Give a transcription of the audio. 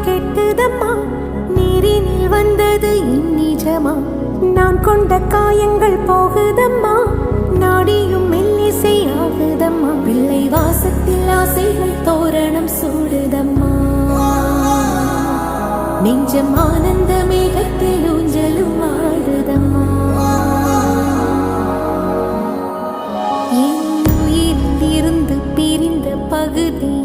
கெட்டுதம்மா நீரினில் வந்தது நிஜமா நான் கொண்ட காயங்கள் போகுதம்மா நாடியும் மெல்லிசை ஆகுதம்மா பிள்ளை வாசத்தில் ஆசைகள் தோரணம் சூடுதம்மா நெஞ்சம் ஆனந்த மேகத்தில் ஊஞ்சலும் ஆடுதம்மா என் உயிரில் இருந்து பிரிந்த பகுதி